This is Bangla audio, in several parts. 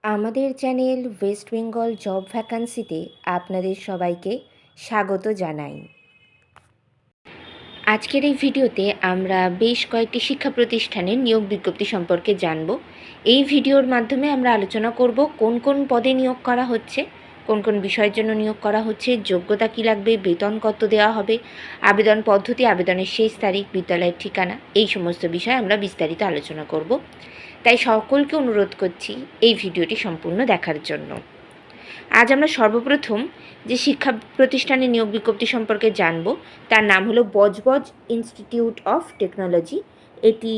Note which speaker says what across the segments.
Speaker 1: আমাদের চ্যানেল ওয়েস্ট বেঙ্গল জব ভ্যাকান্সিতে আপনাদের সবাইকে স্বাগত জানাই। আজকের এই ভিডিওতে আমরা বেশ কয়েকটি শিক্ষা প্রতিষ্ঠানের নিয়োগ বিজ্ঞপ্তি সম্পর্কে জানব। এই ভিডিওর মাধ্যমে আমরা আলোচনা করব কোন কোন পদে নিয়োগ করা হচ্ছে, কোন কোন বিষয়ের জন্য নিয়োগ করা হচ্ছে, যোগ্যতা কী লাগবে, বেতন কত দেওয়া হবে, আবেদন পদ্ধতি, আবেদনের শেষ তারিখ, বিদ্যালয়ের ঠিকানা, এই সমস্ত বিষয়ে আমরা বিস্তারিত আলোচনা করব। তাই সকলকে অনুরোধ করছি এই ভিডিওটি সম্পূর্ণ দেখার জন্য। আজ আমরা সর্বপ্রথম যে শিক্ষা প্রতিষ্ঠানে নিয়োগ বিজ্ঞপ্তি সম্পর্কে জানব তার নাম হলো বজবজ ইনস্টিটিউট অফ টেকনোলজি। এটি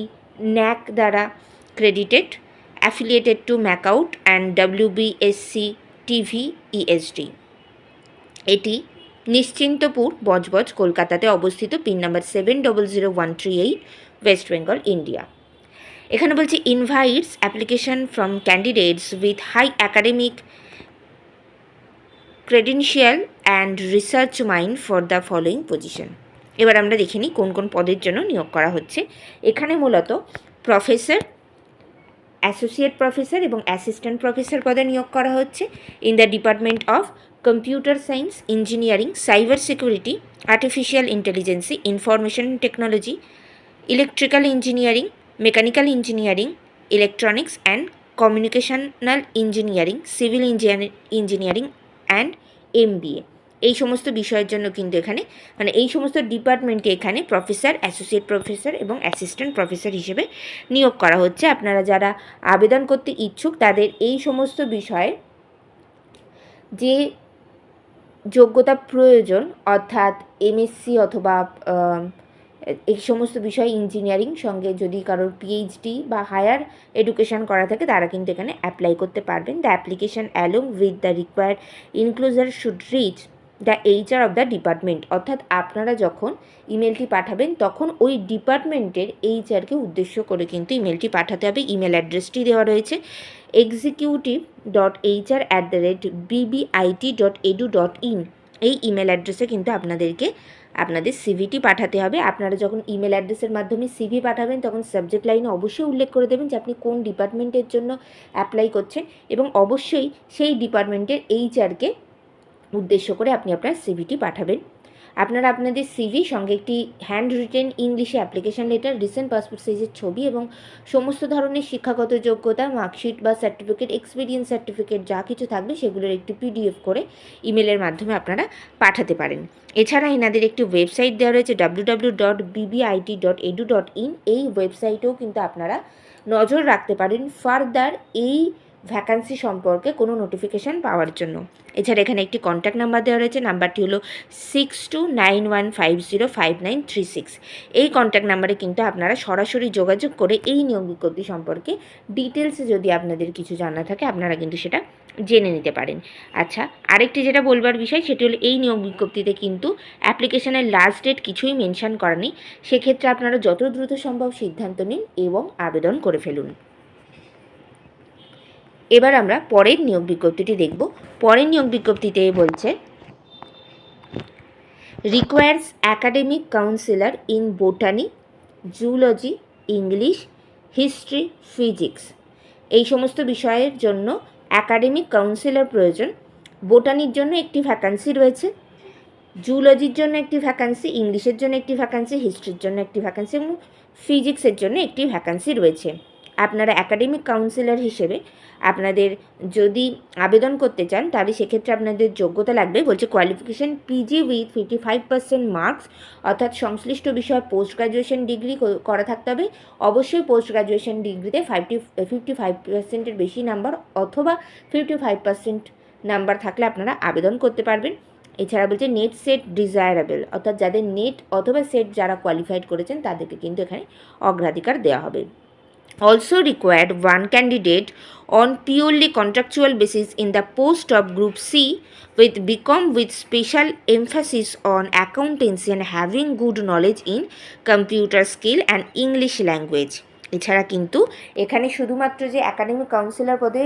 Speaker 1: ন্যাক দ্বারা credited, affiliated to MAKAUT and WBSC TVESD। এটি নিশ্চিন্তপুর, বজবজ, কলকাতাতে অবস্থিত। Pin number 700138, West Bengal, India. এখানে বলছি invites application from candidates with high academic credential and research mind for the following position. এবার আমরা দেখে নিই কোন কোন পদের জন্য নিয়োগ করা হচ্ছে। এখানে মূলত প্রফেসর, অ্যাসোসিয়েট প্রফেসর এবং অ্যাসিস্ট্যান্ট প্রফেসর পদে নিয়োগ করা হচ্ছে in the department of computer science, engineering, cyber security, artificial intelligence, information technology, electrical engineering, mechanical engineering, electronics and communicational engineering, civil engineering and MBA। এই সমস্ত বিষয়ের জন্য কিন্তু এখানে এই সমস্ত ডিপার্টমেন্টে এখানে প্রফেসর, অ্যাসোসিয়েট প্রফেসর এবং অ্যাসিস্ট্যান্ট প্রফেসর হিসেবে নিয়োগ করা হচ্ছে। আপনারা যারা আবেদন করতে ইচ্ছুক তাদের এই সমস্ত বিষয়ে যে যোগ্যতা প্রয়োজন, অর্থাৎ MSc অথবা এই সমস্ত বিষয় ইঞ্জিনিয়ারিং সঙ্গে যদি কারোর PhD বা হায়ার এডুকেশন করা থাকে তারা কিন্তু এখানে অ্যাপ্লাই করতে পারবেন। The application along with the required enclosure should reach the HR of the department. অর্থাৎ আপনারা যখন ইমেলটি পাঠাবেন তখন ওই ডিপার্টমেন্টের HRকে উদ্দেশ্য করে কিন্তু ইমেলটি পাঠাতে হবে। ইমেল অ্যাড্রেসটি দেওয়া রয়েছে executive.hr@bbit.edu.in। এই ইমেল অ্যাড্রেসে কিন্তু আপনাদের সিভিটি পাঠাতে হবে। আপনারা যখন ইমেল অ্যাড্রেসের মাধ্যমে CV পাঠাবেন তখন সাবজেক্ট লাইনে অবশ্যই উল্লেখ করে দেবেন যে আপনি কোন ডিপার্টমেন্টের জন্য অ্যাপ্লাই করছেন এবং অবশ্যই সেই ডিপার্টমেন্টের HRকে উদ্দেশ্য করে আপনি আপনার সিভিটি পাঠাবেন। আপনারা আপনাদের CV সঙ্গে একটি হ্যান্ড রিটেন ইংলিশে অ্যাপ্লিকেশন লেটার, রিসেন্ট পাসপোর্ট সাইজের ছবি এবং সমস্ত ধরনের শিক্ষাগত যোগ্যতা, মার্কশিট বা সার্টিফিকেট, এক্সপিরিয়েন্স সার্টিফিকেট যা কিছু থাকবে সেগুলোর একটি PDF করে ইমেলের মাধ্যমে আপনারা পাঠাতে পারেন। এছাড়া এনাদের একটি ওয়েবসাইট দেওয়া রয়েছে www.bbit.edu.in। এই ওয়েবসাইটেও কিন্তু আপনারা নজর রাখতে পারেন ফার্দার এই ভ্যাকান্সি সম্পর্কে কোনো নোটিফিকেশান পাওয়ার জন্য। এছাড়া এখানে একটি কন্ট্যাক্ট নাম্বার দেওয়া রয়েছে, নাম্বারটি হলো 6291505936। এই কন্ট্যাক্ট নাম্বারে কিন্তু আপনারা সরাসরি যোগাযোগ করে এই নিয়োগ বিজ্ঞপ্তি সম্পর্কে ডিটেলসে যদি আপনাদের কিছু জানা থাকে আপনারা কিন্তু সেটা জেনে নিতে পারেন। আচ্ছা, আরেকটি যেটা বলবার বিষয় সেটি হলো এই নিয়োগ বিজ্ঞপ্তিতে কিন্তু অ্যাপ্লিকেশনের লাস্ট ডেট কিছুই মেনশন করা নেই। সেক্ষেত্রে আপনারা যত দ্রুত সম্ভব সিদ্ধান্ত নিন এবং আবেদন করে ফেলুন। এবার আমরা পরের নিয়োগ বিজ্ঞপ্তিটি দেখব। পরের নিয়োগ বিজ্ঞপ্তিতে বলছে requires academic councillor in botany, zoology, English, history, physics. এই সমস্ত বিষয়ের জন্য অ্যাকাডেমিক কাউন্সিলর প্রয়োজন। বোটানির জন্য একটি ভ্যাকান্সি রয়েছে, জুলজির জন্য একটি ভ্যাকান্সি, ইংলিশের জন্য একটি ভ্যাকান্সি, হিস্ট্রির জন্য একটি ভ্যাকান্সি এবং ফিজিক্সের জন্য একটি ভ্যাকান্সি রয়েছে। আপনারা অ্যাকাডেমিক কাউন্সিলর হিসেবে আপনাদের যদি আবেদন করতে চান তাহলে সেক্ষেত্রে আপনাদের যোগ্যতা লাগবে, বলছে কোয়ালিফিকেশান PG উইথ 55% মার্কস, অর্থাৎ সংশ্লিষ্ট বিষয়ে পোস্ট গ্রাজুয়েশন ডিগ্রি করা থাকতে হবে। অবশ্যই পোস্ট গ্রাজুয়েশন ডিগ্রিতে 55%-এর বেশি নাম্বার অথবা 55% নাম্বার থাকলে আপনারা আবেদন করতে পারবেন। এছাড়া বলছে নেট সেট ডিজায়ারেবল, অর্থাৎ যাদের নেট অথবা সেট যারা কোয়ালিফাইড করেছেন তাদেরকে কিন্তু এখানে অগ্রাধিকার দেওয়া হবে। Also required one candidate on purely contractual basis in the post of Group C with BCom with special emphasis on accountancy and having good knowledge in computer skill and English language। এছাড়া কিন্তু এখানে শুধুমাত্র যে একাডেমিক কাউন্সিলর পদে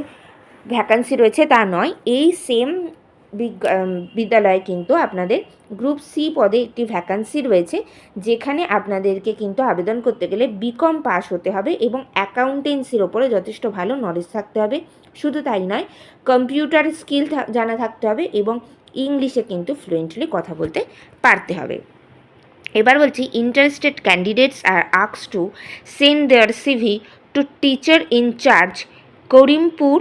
Speaker 1: ভ্যাকান্সি রয়েছে তা নয়, এই সেম বিদ্যালয়ে কিন্তু আপনাদের গ্রুপ সি পদে একটি ভ্যাকান্সি রয়েছে, যেখানে আপনাদেরকে কিন্তু আবেদন করতে গেলে বিকম পাস হতে হবে এবং অ্যাকাউন্টেন্সির ওপরে যথেষ্ট ভালো নলেজ থাকতে হবে। শুধু তাই নয়, কম্পিউটার স্কিল জানা থাকতে হবে এবং ইংলিশে কিন্তু ফ্লুয়েন্টলি কথা বলতে পারতে হবে। এবার বলছি, interested candidates are asked to send their CV to teacher incharge Karimpur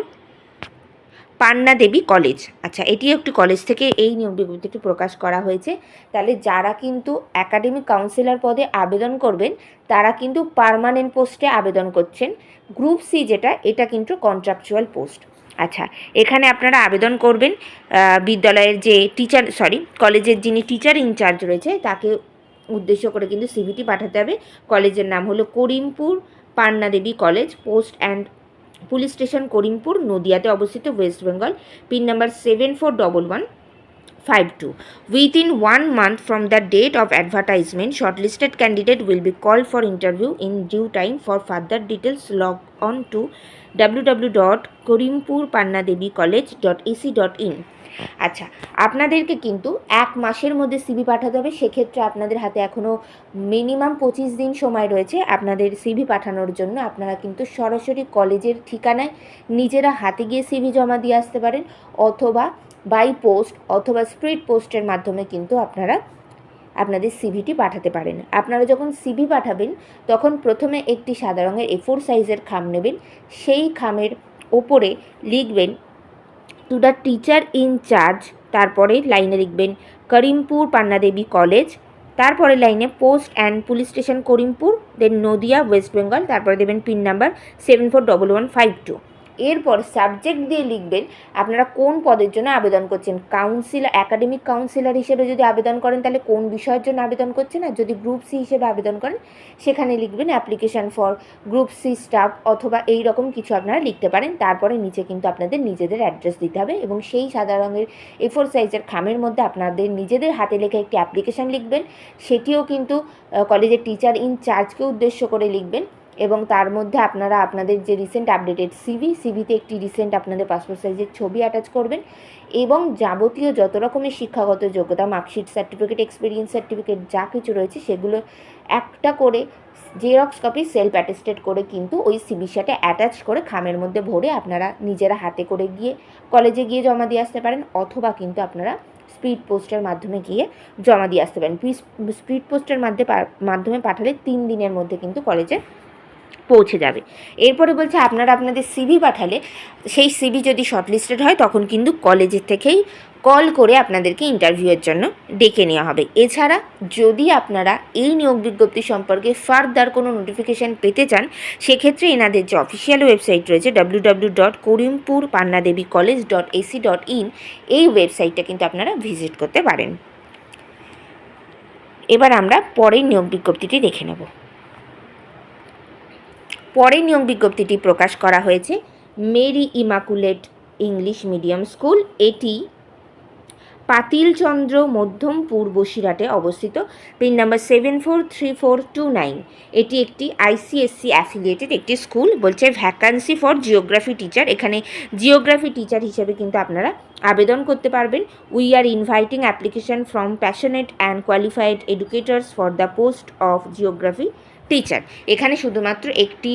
Speaker 1: Panna Devi college. আচ্ছা, এটি একটি কলেজ থেকে এই নিয়োগ বিজ্ঞপ্তিটি প্রকাশ করা হয়েছে। তাহলে যারা কিন্তু একাডেমিক কাউন্সিলর পদে আবেদন করবেন তারা কিন্তু পার্মানেন্ট পোস্টে আবেদন করছেন। গ্রুপ সি যেটা, এটা কিন্তু কন্ট্রাকচুয়াল পোস্ট। আচ্ছা, এখানে আপনারা আবেদন করবেন বিদ্যালয়ের যে কলেজের যিনি টিচার ইনচার্জ রয়েছে তাকে উদ্দেশ্য করে কিন্তু সিভিটি পাঠাতে হবে। কলেজের নাম হলো Karimpur Panna Devi College, post and police station Karimpur, নদিয়াতে অবস্থিত, West Bengal. Pin number 741152. Within 1 month from the date of advertisement, shortlisted candidate will be called for interview in due time. For further details, log on to www.korimpurpannadevicollege.ac.in. আচ্ছা, আপনাদেরকে কিন্তু 1 মাসের মধ্যে সিভি পাঠাতে হবে। সেক্ষেত্রে আপনাদের হাতে এখনও মিনিমাম 25 দিন সময় রয়েছে আপনাদের সিভি পাঠানোর জন্য। আপনারা কিন্তু সরাসরি কলেজের ঠিকানায় নিজেরা হাতে গিয়ে সিভি জমা দিয়ে আসতে পারেন, অথবা বাই পোস্ট অথবা স্পিড পোস্টের মাধ্যমে কিন্তু আপনারা আপনাদের সিভিটি পাঠাতে পারেন। আপনারা যখন সিভি পাঠাবেন তখন প্রথমে একটি সাদা রঙের A4 সাইজের খাম নেবেন। সেই খামের ওপরে লিখবেন টু দ্য টিচার ইনচার্জ, তারপরে লাইনে লিখবেন করিমপুর পান্না দেবী কলেজ, তারপরে লাইনে post and police station Karimpur, then Nadia, West Bengal, তারপরে দেবেন পিন নাম্বার 741152। এরপর সাবজেক্ট দিয়ে লিখবেন আপনারা কোন পদের জন্য আবেদন করছেন। একাডেমিক কাউন্সিলর হিসেবে যদি আবেদন করেন তাহলে কোন বিষয়ের জন্য আবেদন করছেন, আর যদি গ্রুপ সি হিসেবে আবেদন করেন সেখানে লিখবেন application for group C staff, অথবা এই রকম কিছু আপনারা লিখতে পারেন। তারপরে নিচে কিন্তু আপনাদের নিজেদের অ্যাড্রেস দিতে হবে এবং সেই সাদা রঙের A4 সাইজের খামের মধ্যে আপনাদের নিজেদের হাতে লেখা একটি অ্যাপ্লিকেশান লিখবেন। সেটিও কিন্তু কলেজের টিচার ইনচার্জকে উদ্দেশ্য করে লিখবেন এবং তার মধ্যে আপনারা আপনাদের যে রিসেন্ট আপডেটেড সিভিতে একটি রিসেন্ট আপনাদের পাসপোর্ট সাইজের ছবি অ্যাটাচ করবেন এবং যাবতীয় যত রকমের শিক্ষাগত যোগ্যতা, মার্কশিট, সার্টিফিকেট, এক্সপিরিয়েন্স সার্টিফিকেট যা কিছু রয়েছে সেগুলো একটা করে জেরক্স কপি সেলফ অ্যাটেস্টেড করে কিন্তু ওই সিভির সাথে অ্যাটাচ করে খামের মধ্যে ভরে আপনারা নিজেরা হাতে করে গিয়ে কলেজে গিয়ে জমা দিয়ে আসতে পারেন, অথবা কিন্তু আপনারা স্পিড পোস্টের মাধ্যমে গিয়ে জমা দিয়ে আসতে পারেন। স্পিড পোস্টের মাধ্যমে পাঠালে 3 দিনের মধ্যে কিন্তু কলেজে পৌঁছে যাবে। এরপরে বলছে আপনারা আপনাদের সিভি পাঠালে সেই সিভি যদি শর্টলিস্টেড হয় তখন কিন্তু কলেজের থেকেই কল করে আপনাদেরকে ইন্টারভিউয়ের জন্য ডেকে নেওয়া হবে। এছাড়া যদি আপনারা এই নিয়োগ বিজ্ঞপ্তি সম্পর্কে ফার্দার কোনো নোটিফিকেশান পেতে চান সেক্ষেত্রে এনাদের যে অফিসিয়াল ওয়েবসাইট রয়েছে www.korimpurpannadevicollege.ac.in, এই ওয়েবসাইটটা কিন্তু আপনারা ভিজিট করতে পারেন। এবার আমরা পরের নিয়োগ বিজ্ঞপ্তিটি দেখে নেব। পরের নিয়োগ বিজ্ঞপ্তিটি প্রকাশ করা হয়েছে Mary Immaculate English medium school. এটি পাতিলচন্দ্র মধ্যমপুর, বসিরহাটে অবস্থিত। Pin number 743429। এটি একটি ICSC অ্যাফিলিয়েটেড একটি স্কুল। বলছে ভ্যাকান্সি ফর জিওগ্রাফি টিচার। এখানে জিওগ্রাফি টিচার হিসেবে কিন্তু আপনারা আবেদন করতে পারবেন। We are inviting application from passionate and qualified educators for the post of geography teacher. এখানে শুধুমাত্র একটি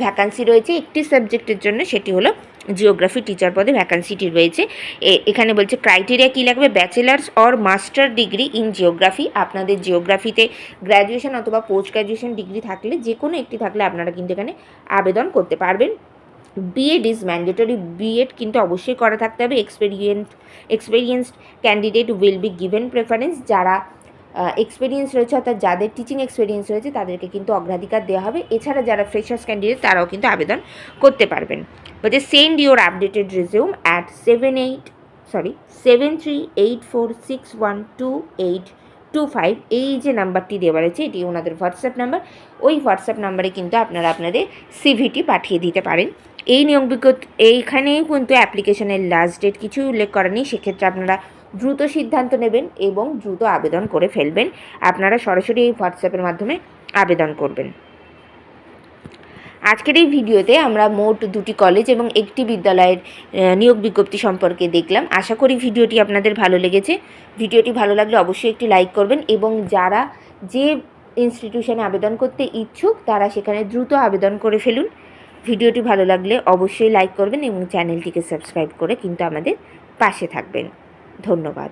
Speaker 1: ভ্যাকান্সি রয়েছে একটি সাবজেক্টের জন্য, সেটি হলো জিওগ্রাফি টিচার পদে ভ্যাকান্সিটি রয়েছে। এখানে বলছে ক্রাইটেরিয়া কী লাগবে, bachelors or master degree in geography. আপনাদের জিওগ্রাফিতে গ্র্যাজুয়েশন অথবা পোস্ট গ্র্যাজুয়েশন ডিগ্রি থাকলে, যে কোনো একটি থাকলে আপনারা কিন্তু এখানে আবেদন করতে পারবেন। B Ed is mandatory. বিএড কিন্তু অবশ্যই করা থাকতে হবে। Experienced candidate will be given preference. যারা এক্সপিরিয়েন্স রয়েছে অর্থাৎ যাদের টিচিং এক্সপিরিয়েন্স রয়েছে তাদেরকে কিন্তু অগ্রাধিকার দেওয়া হবে। এছাড়া যারা ফ্রেশার্স ক্যান্ডিডেট তারাও কিন্তু আবেদন করতে পারবেন। বলছে send your updated resume at 7384612825। এই যে নাম্বারটি দেওয়া রয়েছে এটি ওনাদের হোয়াটসঅ্যাপ নাম্বার। ওই হোয়াটসঅ্যাপ নাম্বারে কিন্তু আপনারা আপনাদের সিভিটি পাঠিয়ে দিতে পারেন। এই নিয়োগ বিজ্ঞপ্তি এইখানেই কিন্তু অ্যাপ্লিকেশনের লাস্ট ডেট কিছু উল্লেখ করা নেই। সেক্ষেত্রে আপনারা দ্রুত সিদ্ধান্ত নেবেন এবং দ্রুত আবেদন করে ফেলবেন। আপনারা সরাসরি এই হোয়াটসঅ্যাপের মাধ্যমে আবেদন করবেন। আজকের এই ভিডিওতে আমরা মোট 2টি কলেজ এবং একটি বিদ্যালয়ের নিয়োগ বিজ্ঞপ্তি সম্পর্কে দেখলাম। আশা করি ভিডিওটি আপনাদের ভালো লেগেছে। ভিডিওটি ভালো লাগলে অবশ্যই একটি লাইক করবেন এবং যারা যে ইনস্টিটিউশনে আবেদন করতে ইচ্ছুক তারা সেখানে দ্রুত আবেদন করে ফেলুন। ভিডিওটি ভালো লাগলে অবশ্যই লাইক করবেন এবং চ্যানেলটিকে সাবস্ক্রাইব করে কিন্তু আমাদের পাশে থাকবেন। ধন্যবাদ।